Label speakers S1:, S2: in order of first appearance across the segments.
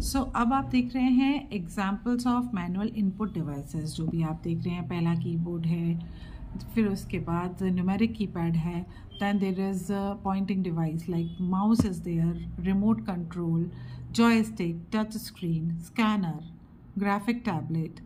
S1: अब आप देख रहे हैं examples of manual input devices. जो भी आप देख रहे हैं, पहला कीबोर्ड है, फिर उसके बाद न्यूमेरिक कीपैड है, then there is pointing device like mouse is there, remote control, joystick, touch screen, scanner, graphic tablet.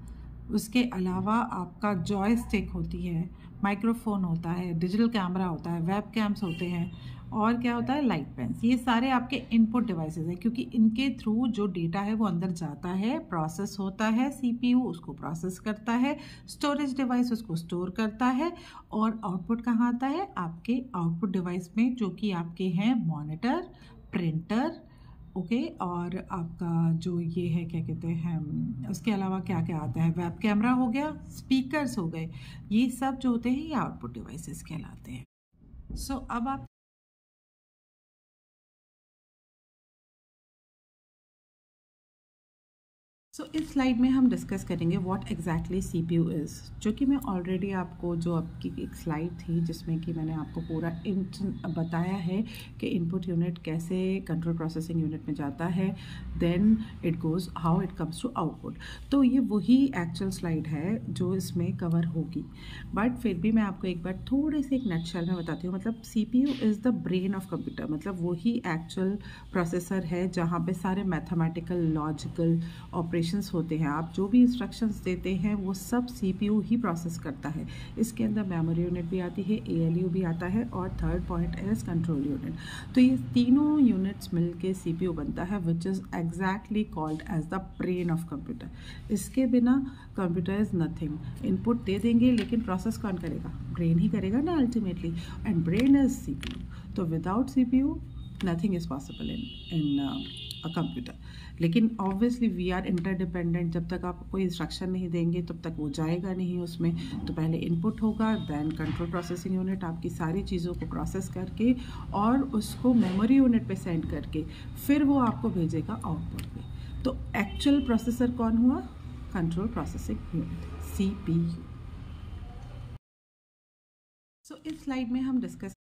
S1: उसके अलावा आपका जॉयस्टिक होती है, माइक्रोफोन होता है, डिजिटल कैमरा होता है, वेब कैम्स होते हैं, और क्या होता है, लाइट पेन्स। ये सारे आपके इनपुट डिवाइसेस हैं, क्योंकि इनके थ्रू जो डेटा है वो अंदर जाता है, प्रोसेस होता है, सीपीयू उसको प्रोसेस करता है, स्टोरेज डिवाइस उसको स्टोर करता है, और आउटपुट कहाँ आता है, आपके आउटपुट डिवाइस में, जो कि आपके हैं मॉनिटर, प्रिंटर, ओके और आपका जो ये है क्या कहते हैं, उसके अलावा क्या क्या आता है, वेब कैमरा हो गया, स्पीकर्स हो गए, ये सब जो होते हैं ये आउटपुट डिवाइसेस कहलाते हैं। अब आप इस स्लाइड में हम डिस्कस करेंगे व्हाट एग्जैक्टली सीपीयू इज़, जो कि मैं ऑलरेडी आपको जो आपकी एक स्लाइड थी जिसमें कि मैंने आपको पूरा बताया है कि इनपुट यूनिट कैसे कंट्रोल प्रोसेसिंग यूनिट में जाता है, then it goes how it comes to output. तो ये वही एक्चुअल स्लाइड है जो इसमें कवर होगी, बट फिर भी मैं आपको एक बार थोड़े से एक नटशेल में बताती हूँ। मतलब CPU is the brain of computer, मतलब वही एक्चुअल प्रोसेसर है जहाँ पे सारे मैथमेटिकल लॉजिकल ऑपरेशंस होते हैं। आप जो भी इंस्ट्रक्शंस देते हैं वो सब सीपीयू ही प्रोसेस करता है। इसके अंदर मेमोरी यूनिट भी आती है, एएलयू भी आता है, और third point is control unit. तो ये तीनों यूनिट्स मिलके सीपीयू बनता है, which is exactly called as the brain of computer. इसके बिना कंप्यूटर इज़ नथिंग। इनपुट दे देंगे लेकिन प्रोसेस कौन करेगा, ब्रेन ही करेगा ना ultimately, and brain is CPU. तो without CPU nothing is possible in a computer. लेकिन ऑब्वियसली वी आर इंटरडिपेंडेंट। जब तक आप कोई इंस्ट्रक्शन नहीं देंगे तब तक वो जाएगा नहीं उसमें। तो पहले इनपुट होगा, देन कंट्रोल प्रोसेसिंग यूनिट आपकी सारी चीज़ों को प्रोसेस करके और उसको मेमोरी यूनिट पे सेंड करके फिर वो आपको भेजेगा आउटपुट पे। तो एक्चुअल प्रोसेसर कौन हुआ, कंट्रोल प्रोसेसिंग यूनिट, सीपीयू। इस स्लाइड में हम डिस्कस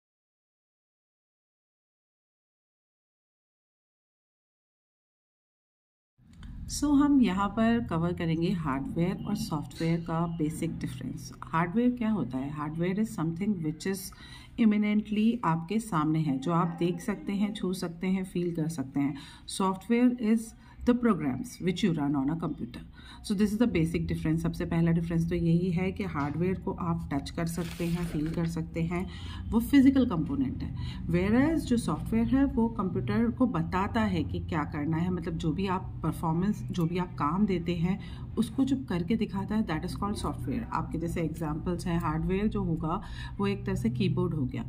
S1: हम यहाँ पर कवर करेंगे हार्डवेयर और सॉफ्टवेयर का बेसिक डिफरेंस। हार्डवेयर क्या होता है, hardware is something which is eminently आपके सामने है, जो आप देख सकते हैं, छू सकते हैं, फील कर सकते हैं। Software is the programmes which you run on a computer. So this is the basic difference. सबसे पहला डिफरेंस तो यही है कि हार्डवेयर को आप टच कर सकते हैं, फील कर सकते हैं, वो फिजिकल कंपोनेंट है। वेयर एज जो सॉफ्टवेयर है वो कंप्यूटर को बताता है कि क्या करना है, मतलब जो भी आप परफॉर्मेंस, जो भी आप काम देते हैं उसको जो करके दिखाता है, दैट इज़ कॉल्ड सॉफ्टवेयर। आपके जैसे एग्जांपल्स हैं, हार्डवेयर जो होगा वो एक तरह से कीबोर्ड हो गया,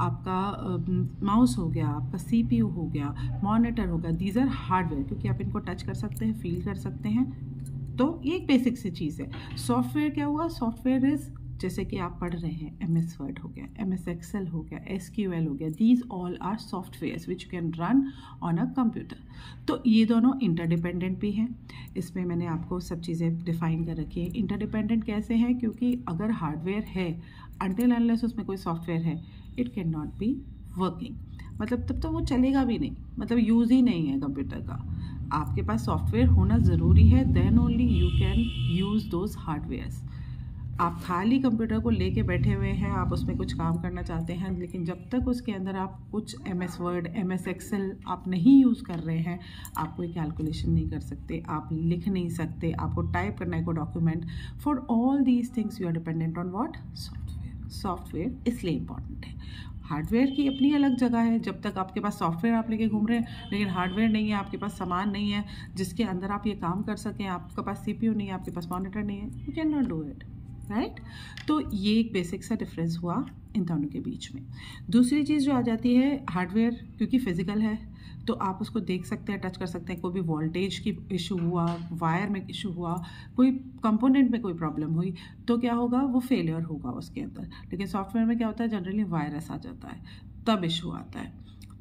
S1: आपका माउस हो गया, आपका सीपीयू हो गया, मॉनिटर हो गया, दीज आर हार्डवेयर, क्योंकि आप इनको टच कर सकते हैं, फील कर सकते हैं। तो ये एक बेसिक सी चीज़ है। सॉफ्टवेयर क्या हुआ, सॉफ्टवेयर इज़ जैसे कि आप पढ़ रहे हैं, MS वर्ड हो गया, MS एक्सेल हो गया, SQL हो गया, these all are softwares which you can run on a computer. तो ये दोनों इंटरडिपेंडेंट भी हैं। इसमें मैंने आपको सब चीज़ें डिफाइन कर रखी है। इंटरडिपेंडेंट कैसे हैं, क्योंकि अगर हार्डवेयर है, अनटिल अनलेस उसमें कोई सॉफ्टवेयर है, it can not be working, मतलब तब तो वो चलेगा भी नहीं, मतलब यूज़ ही नहीं है कंप्यूटर का। आपके पास सॉफ्टवेयर होना ज़रूरी है, then only you can use those hardwares. आप खाली कंप्यूटर को लेके बैठे हुए हैं, आप उसमें कुछ काम करना चाहते हैं, लेकिन जब तक उसके अंदर आप कुछ MS वर्ड, MS एक्सेल आप नहीं यूज़ कर रहे हैं, आप कोई कैलकुलेशन नहीं कर सकते, आप लिख नहीं सकते, आपको टाइप करना है कोई document, for all these things you are dependent on what, software. Software इसलिए इंपॉर्टेंट है। हार्डवेयर की अपनी अलग जगह है। जब तक आपके पास सॉफ्टवेयर आप लेके घूम रहे हैं लेकिन हार्डवेयर नहीं है, आपके पास सामान नहीं है जिसके अंदर आप ये काम कर सकें, आपके पास सीपीयू नहीं है, आपके पास मॉनिटर नहीं है, you can not do it, right. तो ये एक बेसिक सा डिफरेंस हुआ इन दोनों के बीच में। दूसरी चीज़ जो आ जाती है, हार्डवेयर क्योंकि फिजिकल है तो आप उसको देख सकते हैं, टच कर सकते हैं। कोई भी वोल्टेज की इशू हुआ, वायर में इशू हुआ, कोई कंपोनेंट में कोई प्रॉब्लम हुई तो क्या होगा, वो फेलियर होगा उसके अंदर। लेकिन सॉफ्टवेयर में क्या होता है, जनरली वायरस आ जाता है तब इशू आता है।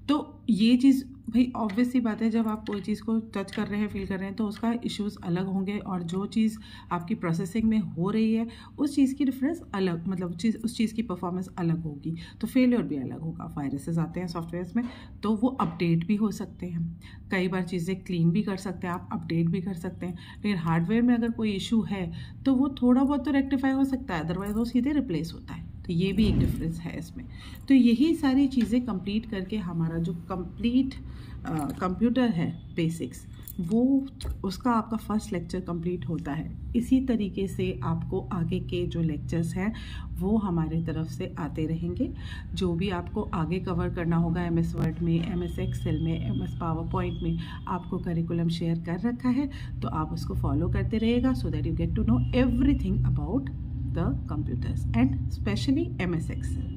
S1: तो ये चीज़ भाई ऑब्वियस सी बात है, जब आप कोई चीज़ को टच कर रहे हैं, फील कर रहे हैं, तो उसका इश्यूज़ अलग होंगे, और जो चीज़ आपकी प्रोसेसिंग में हो रही है उस चीज़ की डिफरेंस अलग, मतलब उस चीज़ की परफॉर्मेंस अलग होगी, तो फेलियर भी अलग होगा। वायरसेस आते हैं सॉफ्टवेयर्स में, तो वो अपडेट भी हो सकते हैं, कई बार चीज़ें क्लीन भी कर सकते हैं आप, अपडेट भी कर सकते हैं। लेकिन हार्डवेयर में अगर कोई इशू है तो वो थोड़ा बहुत तो रेक्टिफाई हो सकता है, अदरवाइज वो सीधे रिप्लेस होता है। तो ये भी एक डिफरेंस है इसमें। तो यही सारी चीज़ें कंप्लीट करके हमारा जो कंप्लीट कंप्यूटर है बेसिक्स, वो उसका आपका फर्स्ट लेक्चर कंप्लीट होता है। इसी तरीके से आपको आगे के जो लेक्चर्स हैं वो हमारे तरफ से आते रहेंगे। जो भी आपको आगे कवर करना होगा MS वर्ड में, MS एक्सेल में, MS पावर पॉइंट में, आपको करिकुलम शेयर कर रखा है, तो आप उसको फॉलो करते रहिएगा, so that you get to know everything about the computers and especially MS Excel.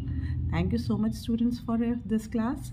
S1: Thank you so much students for this class.